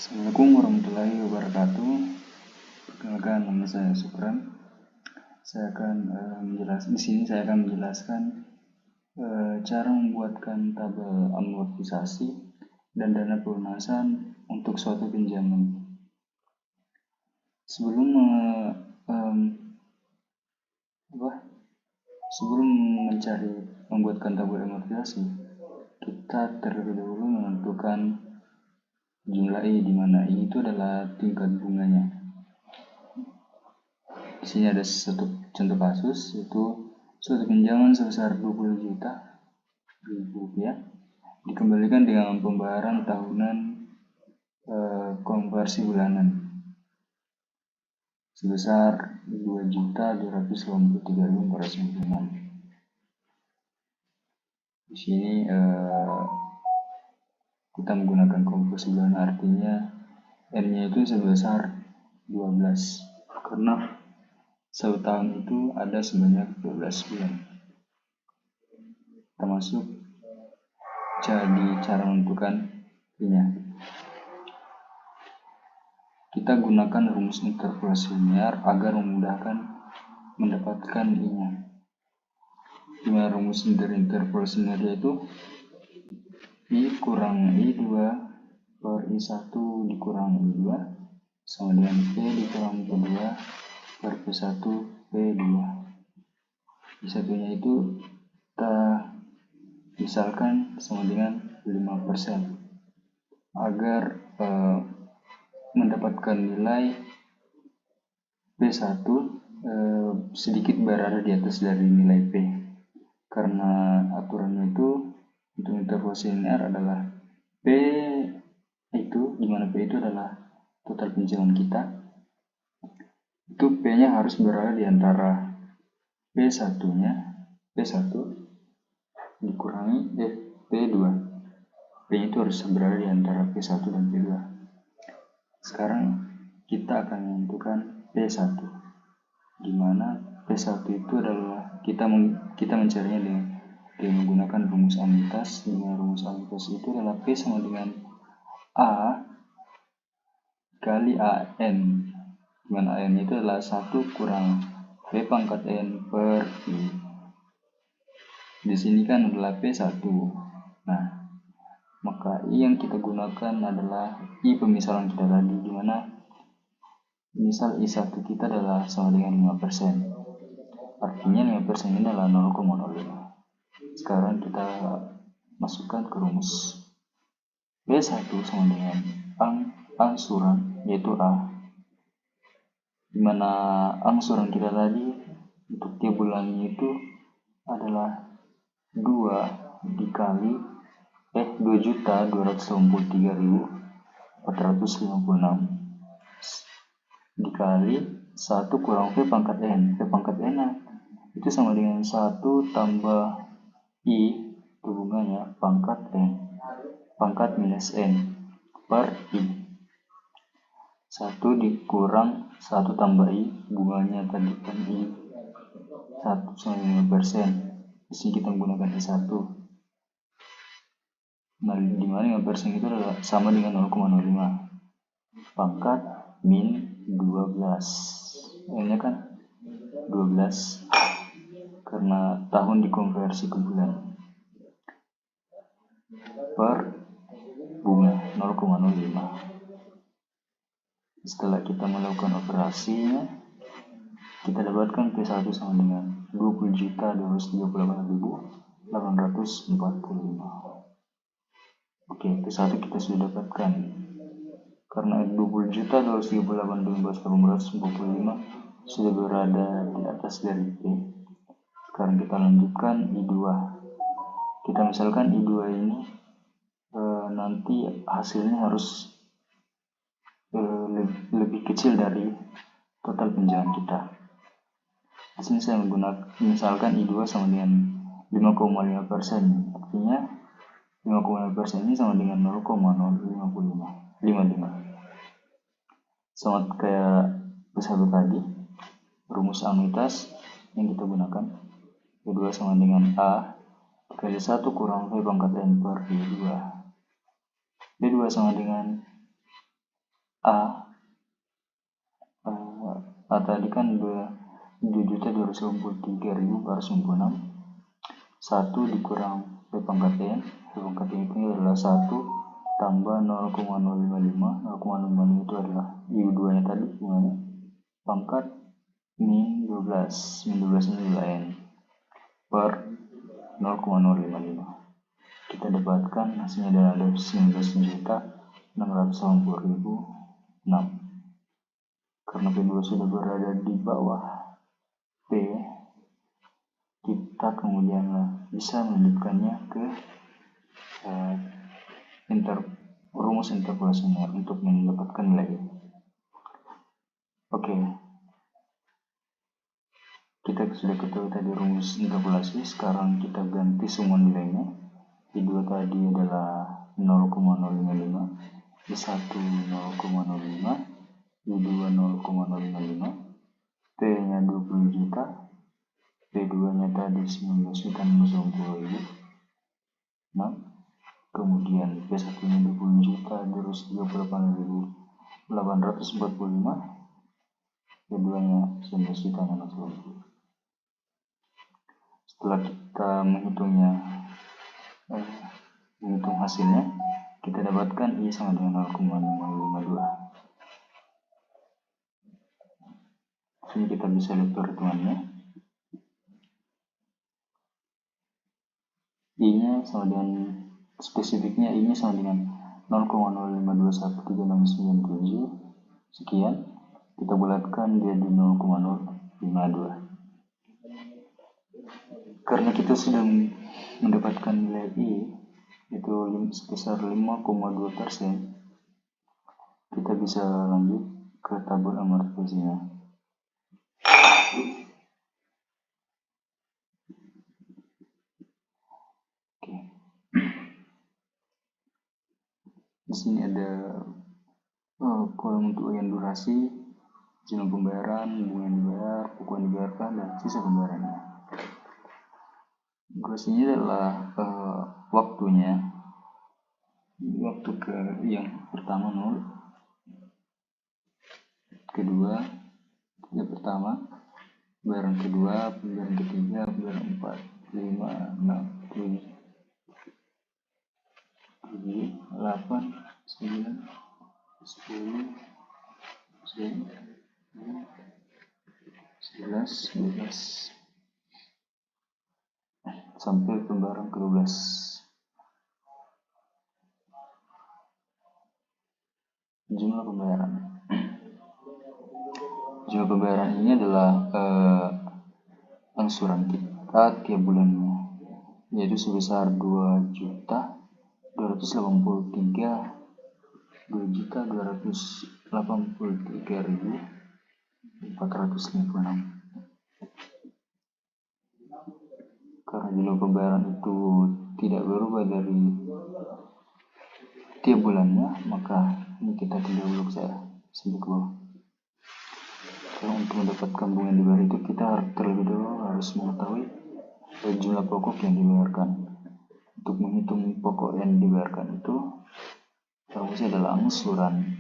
Assalamualaikum warahmatullahi wabarakatuh. Perkenalkan, nama saya Supran. Saya akan menjelaskan cara membuatkan tabel amortisasi dan dana pelunasan untuk suatu pinjaman. Sebelum membuatkan tabel amortisasi, kita terlebih dahulu menentukan jumlah I, di mana I itu adalah tingkat bunganya. Di sini ada satu contoh kasus, yaitu suatu pinjaman sebesar 20 juta rupiah dikembalikan dengan pembayaran tahunan konversi bulanan sebesar 2.283.496. Di sini kita menggunakan konversi bulanan, artinya N-nya itu sebesar 12 karena satu tahun itu ada sebanyak 12 bulan. Kita masuk jadi cara menentukan I-nya. Kita gunakan rumus interpolasi linear agar memudahkan mendapatkan I-nya. Dimana rumus interpolasi linear yaitu I kurang I2 per I1 dikurang I2 sama dengan P dikurang P2 per P1 P2. I1 nya itu kita misalkan sama dengan 5%. Agar mendapatkan nilai P1 sedikit berada di atas dari nilai P, karena aturannya itu untuk interpolasi linear adalah P itu, dimana P itu adalah total pinjaman kita, itu P nya harus berada di antara P1 dikurangi P2. P itu harus berada di antara P1 dan P2. Sekarang kita akan menentukan P1, di mana P1 itu adalah kita mencarinya dengan menggunakan rumus amitas. Dengan rumus amitas itu adalah P sama dengan A kali AN, di mana AN itu adalah 1 kurang P pangkat N per I. Di sini kan adalah P1. Nah, maka I yang kita gunakan adalah I pemisalan kita tadi, di mana misal I1 kita adalah sama dengan 5%. Artinya 5% ini adalah 0,05. Sekarang kita masukkan ke rumus. P1 sama dengan angsuran, yaitu A, di mana angsuran kita tadi untuk tiap bulannya itu adalah 2 dikali 2.283.456 dikali 1 kurang P pangkat N. P pangkat N itu sama dengan 1 tambah I hubungannya pangkat N, pangkat minus N per I. 1 dikurang 1 tambah I hubungannya tadi kan I 1 sama dengan 5%. Di sini kita menggunakan I1. Nah, di mana 5% itu adalah sama dengan 0,05 pangkat min 12. N-nya kan 12 karena tahun dikonversi ke bulan, per bunga 0,05. Setelah kita melakukan operasinya, kita dapatkan P1 sama dengan 20.238.845. Oke, P1 kita sudah dapatkan. Karena 20.238.845 sudah berada di atas dari P. Sekarang kita lanjutkan I2. Kita misalkan I2 ini nanti hasilnya harus lebih kecil dari total pinjaman kita. Di sini saya menggunakan misalkan I2 sama dengan 5,5%. Artinya 5,5% ini sama dengan 0,055. Sama kayak pesawat tadi, rumus amitas yang kita gunakan, P2 sama dengan A dikali 1 kurang P pangkat N per P2. P2 sama dengan A tadi kan 2.293.496. 1 dikurang P pangkat N. P pangkat N itu adalah 1 tambah 0,055. 0,055 itu adalah U2 nya tadi, bunganya, pangkat min 12. Min 12 ini adalah N per 0,055. Kita dapatkan hasilnya adalah 19.680.006. Karena P2 sudah berada di bawah P, kita kemudian bisa melanjutkannya ke rumus interpolasi linear untuk mendapatkan nilai. Oke. Kita sudah ketahui tadi rumus interpolasi, sekarang kita ganti semua nilainya. P2 tadi adalah 0,055, P1 0,05, P2 0,055, P-nya 20 juta, P2-nya tadi 19.690.000. Kemudian P1-nya 20 juta, terus 38.845, P2-nya 19.690.000. Setelah kita menghitung hasilnya, kita dapatkan I sama dengan 0,552. Sini kita bisa lihat perhitungannya. I-nya sama dengan, spesifiknya I-nya sama dengan 0,05213697 sekian. Kita bulatkan jadi 0,052. Karena kita sudah mendapatkan nilai I itu sebesar 5,2%, kita bisa lanjut ke tabel amortisasinya. Oke. Di sini ada kolom untuk yang durasi, jumlah pembayaran, bunga yang dibayar, pokok yang dibayarkan, dan sisa pembayarannya. Durasinya adalah waktunya. Waktu ke yang pertama 0, kedua, yang pertama, pembayaran kedua, pembayaran ketiga, pembayaran 4, 5, 6, 7, 8, 9, 10, 11, 12, sampai pembayaran ke-12. Jumlah pembayaran. Jumlah pembayaran ini adalah angsuran kita tiap bulannya, yaitu sebesar 2.283.456. Karena jumlah pembayaran itu tidak berubah dari tiap bulannya, maka ini kita tinggal blok saya sampai ke bawah. Kalau untuk mendapatkan bunga yang dibayar itu, kita terlebih dahulu harus mengetahui jumlah pokok yang dibayarkan. Untuk menghitung pokok yang dibayarkan itu, rumusnya adalah angsuran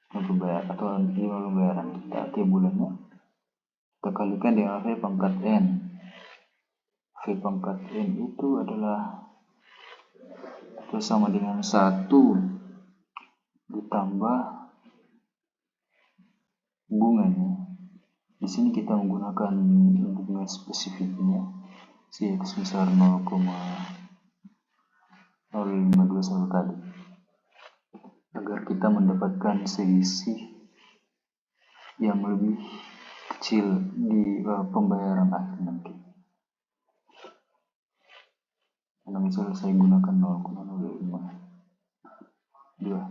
pembayaran atau jumlah pembayaran kita tiap bulannya, kita kalikan dengan V pangkat N. V pangkat N itu adalah sama dengan 1 ditambah bunganya. Di sini kita menggunakan bunga spesifiknya, yaitu sebesar 0,0521 kali, agar kita mendapatkan selisih yang lebih kecil di pembayaran akhir nanti. Karena misalnya saya gunakan 0,052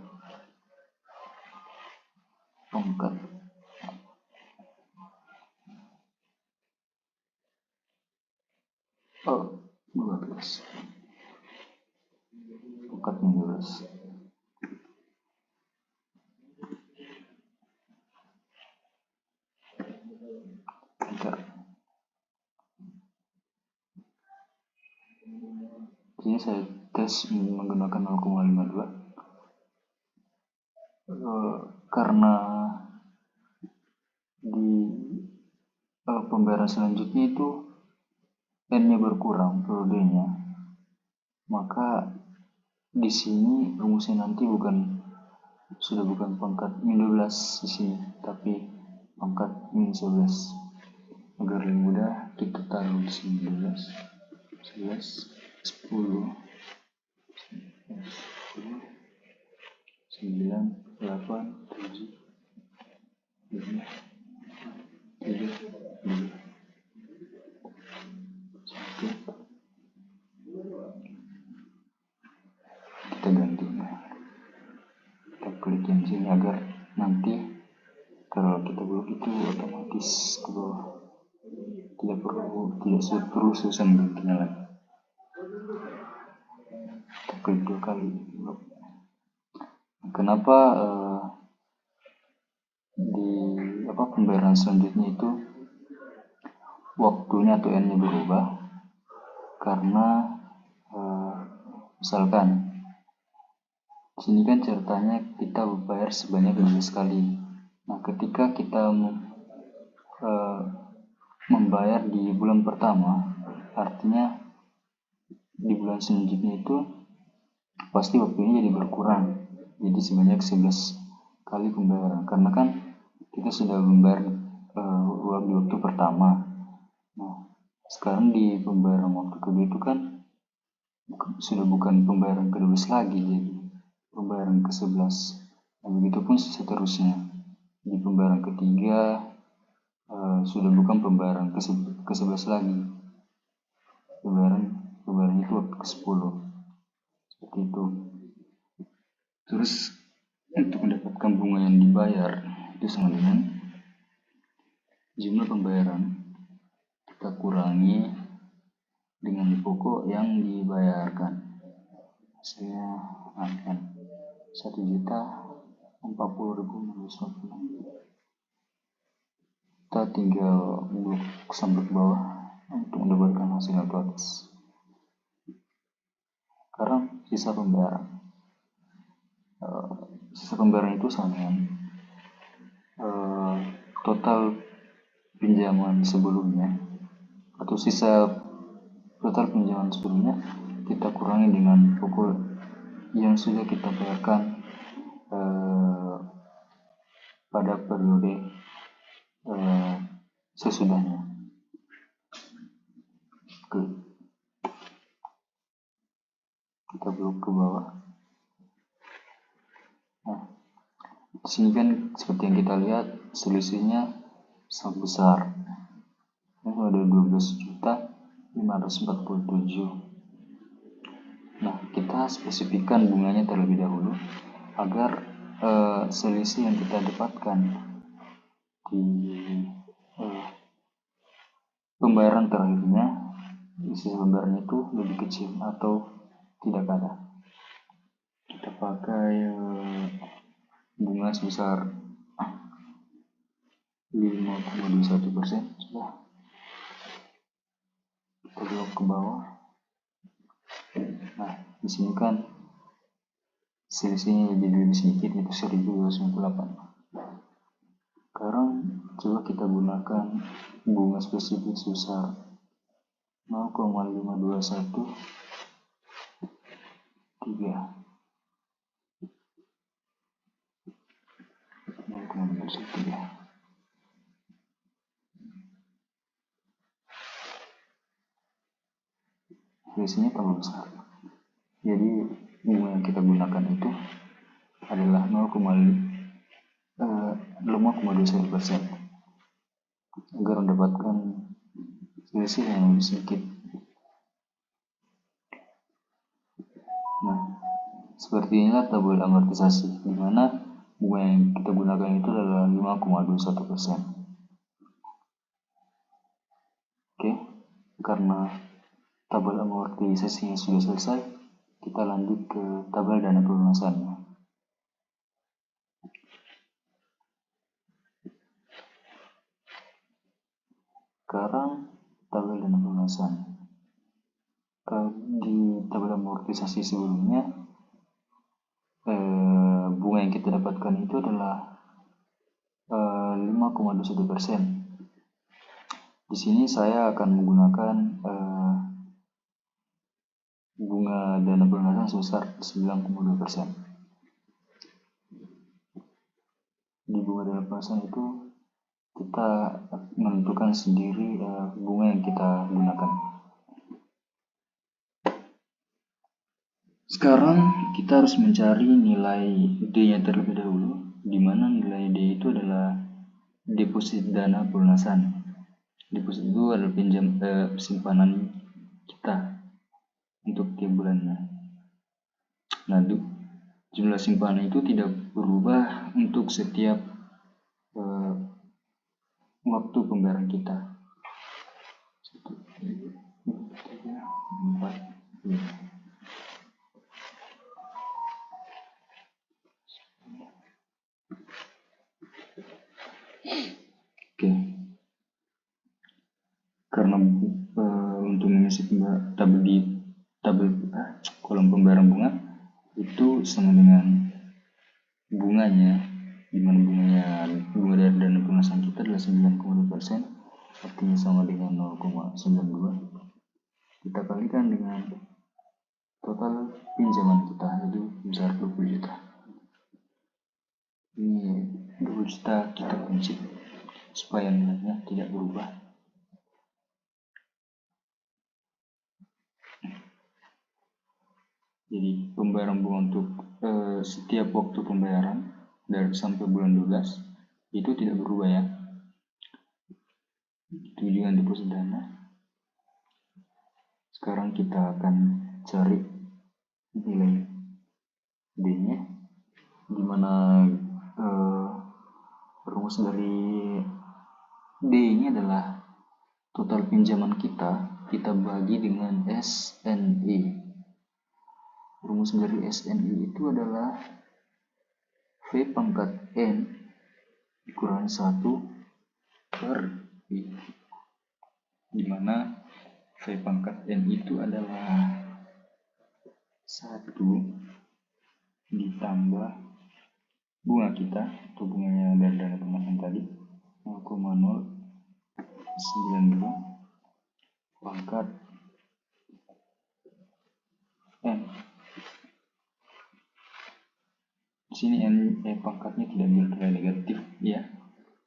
pangkat 12 pangkat 12. Enter. Ini saya tes menggunakan 0,52. karena di pembayaran selanjutnya itu N-nya berkurang periodenya, maka di sini rumusnya nanti sudah bukan pangkat min 12 di sini, tapi pangkat min 11. Agar lebih mudah, kita taruh di sini 12, 11, 10, 9, 8, 7, 5, 3, 2, 1. Kita ganti. Kita klik yang sini agar nanti kalau kita blok itu otomatis ke bawah. Tidak perlu susah menggantinya lagi. Kita klik 2 kali blok. Kenapa di pembayaran selanjutnya itu waktunya atau N-nya berubah? Karena misalkan di sini kan ceritanya kita bayar sebanyak 12 kali. Nah, ketika kita membayar di bulan pertama, artinya di bulan selanjutnya itu pasti waktunya jadi berkurang, jadi sebanyak 11 kali pembayaran, karena kan kita sudah membayar di waktu pertama. Nah, sekarang di pembayaran waktu kedua itu kan sudah bukan pembayaran ke-12 lagi, jadi pembayaran ke-11. Nah, begitupun seterusnya. Di pembayaran ketiga sudah bukan pembayaran ke-11 lagi, pembayaran itu waktu ke-10, seperti itu. Terus untuk mendapatkan bunga yang dibayar itu sama dengan jumlah pembayaran kita kurangi dengan pokok yang dibayarkan. Hasilnya akan 1.040.996. Kita tinggal blok sampai ke bawah untuk mendapatkan hasil yang atas. Sekarang sisa pembayaran. Sisa pembayaran itu sama dengan total pinjaman sebelumnya, atau sisa total pinjaman sebelumnya kita kurangi dengan pokok yang sudah kita bayarkan pada periode sesudahnya. Kita blok ke bawah. Nah, di sini kan seperti yang kita lihat selisihnya sangat besar. Ini ada 12.547. Nah, kita spesifikkan bunganya terlebih dahulu agar selisih yang kita dapatkan di pembayaran terakhirnya, sisa pembayaran itu lebih kecil atau tidak ada. Kita pakai bunga sebesar 5,21%. Sudah. Kita blok ke bawah. Nah, di sini kan selisihnya jadi lebih sedikit, itu 1.298. Sekarang coba kita gunakan bunga spesifik sebesar 0,521 3. 0,521 biasanya tambah besar. Jadi bunga yang kita gunakan itu adalah 5,21% agar mendapatkan selisih yang lebih sedikit. Nah, seperti inilah tabel amortisasi, di mana bunga yang kita gunakan itu adalah 5,21%. Oke, karena tabel amortisasinya sudah selesai, kita lanjut ke tabel dana pelunasannya. Sekarang tabel dana pelunasan. Di tabel amortisasi sebelumnya bunga bunga yang kita dapatkan itu adalah 5,21%. Di sini saya akan menggunakan bunga dana pelunasan sebesar 9,2%. Di bunga dana pelunasan itu kita menentukan sendiri bunga yang kita gunakan. Sekarang kita harus mencari nilai D-nya terlebih dahulu, di mana nilai D itu adalah deposit dana pelunasan. Deposit itu adalah simpanan kita untuk tiap bulannya. Nah, jumlah simpanan itu tidak berubah untuk setiap waktu pembayaran kita. 1, 2, 3, 4, 5. Oke. Karena untuk mengisi tabel kolom pembayaran bunga itu sama dengan bunganya, di mana bunga dari dana pelunasan kita adalah 9,2%, artinya sama dengan 0,92. Kita kalikan dengan total pinjaman kita, yaitu besar 20 juta. Ini 20 juta kita kunci supaya nilainya tidak berubah. Jadi pembayaran bunga untuk setiap waktu pembayaran dari sampai bulan 12 itu tidak berubah ya. Itu juga deposit dana. Sekarang kita akan cari nilai D-nya, di mana rumus dari D ini adalah total pinjaman kita bagi dengan SNI. Rumus dari SNI itu adalah V pangkat N dikurangi 1 per I, di mana V pangkat N itu adalah 1 ditambah bunga kita atau bunganya dari dana pelunasan tadi 0,092 pangkat N. Di sini N pangkatnya tidak bernilai negatif ya,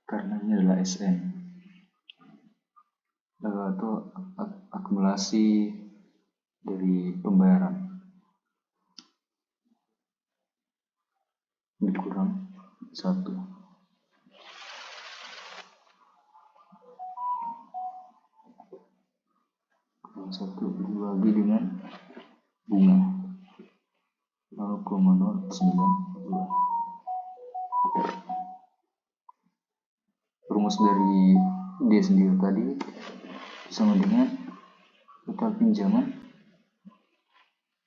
karena ini adalah SN atau akumulasi dari pembayaran dikurang 1. Kurang 1 dibagi dengan bunga 0,092. Rumus dari D sendiri tadi sama dengan total pinjaman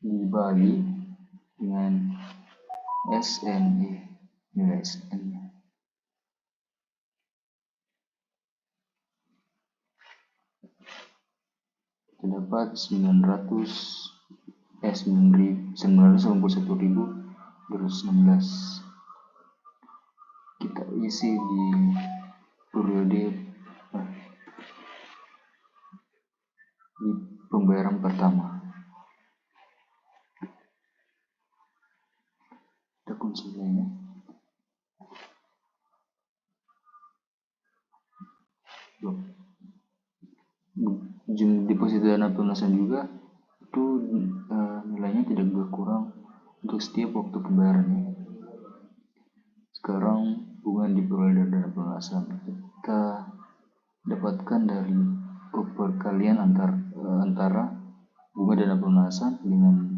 dibagi dengan SNI, nilai SN-nya. Terdapat 991.216. Kita isi di periode di pembayaran pertama. Kita kunci nilainya. Deposit dana pelunasan juga itu nilainya tidak berkurang untuk setiap waktu pembayarannya. Sekarang bunga diperoleh dari dana pelunasan kita dapatkan dari perkalian antara bunga dana pelunasan dengan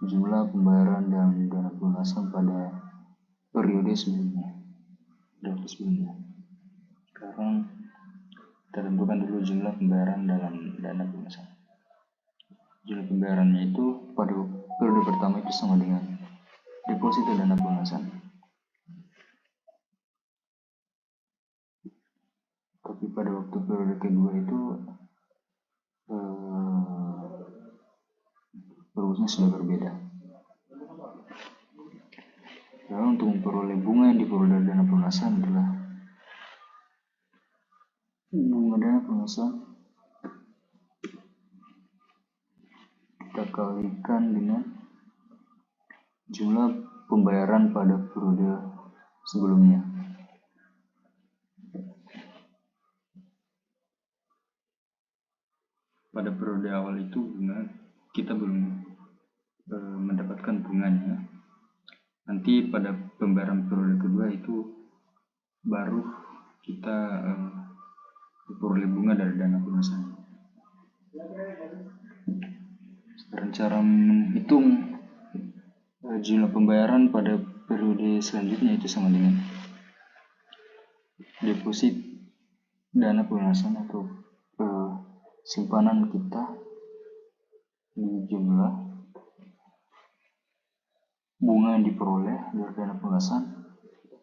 jumlah pembayaran dan dana pelunasan pada periode sebelumnya. Sekarang kita tentukan dulu jumlah pembayaran dalam dana pelunasan. Jumlah pembayarannya itu pada periode pertama itu sama dengan deposito dana pelunasan. Tapi pada waktu periode kedua itu rumusnya sudah berbeda. Cara untuk memperoleh bunga yang diperoleh dari dana pelunasan adalah bunga dana pelunasan kita kalikan dengan jumlah pembayaran pada periode sebelumnya. Pada periode awal itu bunga kita belum mendapatkan bunganya. Nanti pada pembayaran periode kedua itu baru kita memperoleh bunga dari dana pelunasan. Sekarang cara menghitung jumlah pembayaran pada periode selanjutnya itu sama dengan deposit dana pelunasan atau simpanan kita di jumlah bunga yang diperoleh dari dana pelunasan,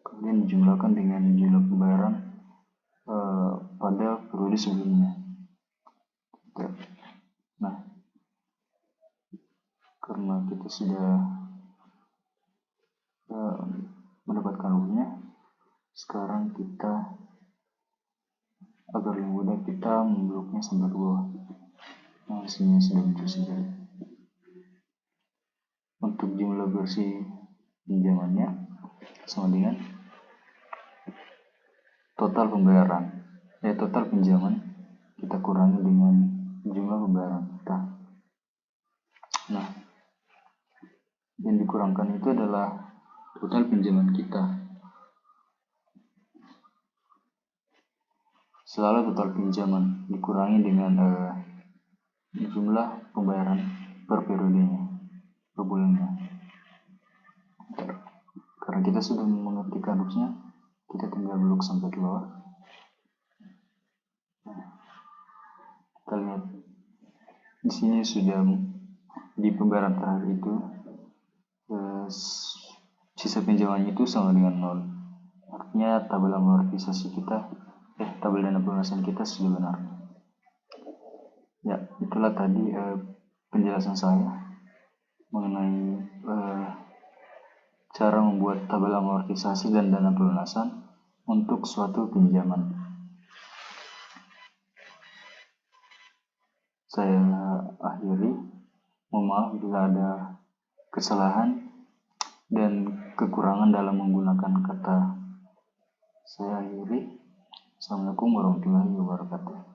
kemudian dijumlahkan dengan jumlah pembayaran pada periode sebelumnya. Nah, karena kita sudah mendapatkan rupiah, sekarang kita agar lebih mudah kita membloknya sampai ke bawah. Nah, sini sudah muncul sendiri. Untuk jumlah bersih pinjamannya sama dengan total pembayaran, total pinjaman kita kurangi dengan jumlah pembayaran kita. Nah, yang dikurangkan itu adalah total pinjaman kita. Selalu total pinjaman dikurangi dengan jumlah pembayaran per periodenya, per bulannya. Karena kita sudah mengerti kasusnya, kita tinggal blok sampai ke bawah. Kita lihat di sini sudah di pembayaran terakhir itu sisa pinjamannya itu sama dengan 0. Artinya tabel amortisasi kita, tabel dana pelunasan kita sudah benar. Ya, itulah tadi penjelasan saya mengenai cara membuat tabel amortisasi dan dana pelunasan untuk suatu pinjaman. Saya akhiri, mohon maaf bila ada kesalahan dan kekurangan dalam menggunakan kata. Saya akhiri. Assalamualaikum warahmatullahi wabarakatuh.